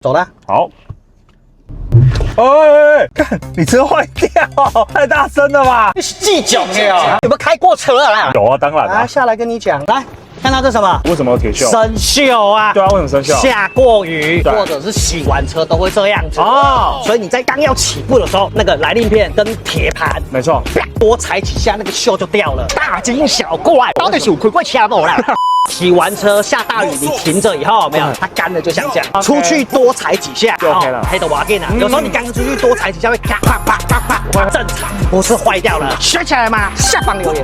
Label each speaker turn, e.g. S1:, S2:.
S1: 走了。
S2: 好。哎，看你车坏掉，太大声了吧？
S1: 你是计较的啊？有没有开过车啊？
S2: 有啊，当然
S1: 来，
S2: 啊。
S1: 下来跟你讲，来看到这什么？
S2: 为什么有铁锈？
S1: 生锈啊！
S2: 对啊，为什么生锈？
S1: 下过雨，
S2: 对
S1: 或者是洗完车都会这样子
S2: 哦
S1: 所以你在刚要起步的时候，那个来令片跟铁盘
S2: 没错。
S1: 多踩几下，那个锈就掉了。大惊小怪，到底是有亏怪掐爆啦。洗完车下大雨，你停着以后有没有？它干了就像这样，出去多踩几下
S2: 就 OK 了。
S1: 黑的瓦给呢，有时候你刚出去多踩几下会咔啪啪啪啪，正常，不是坏掉了。学起来吗？下方留言。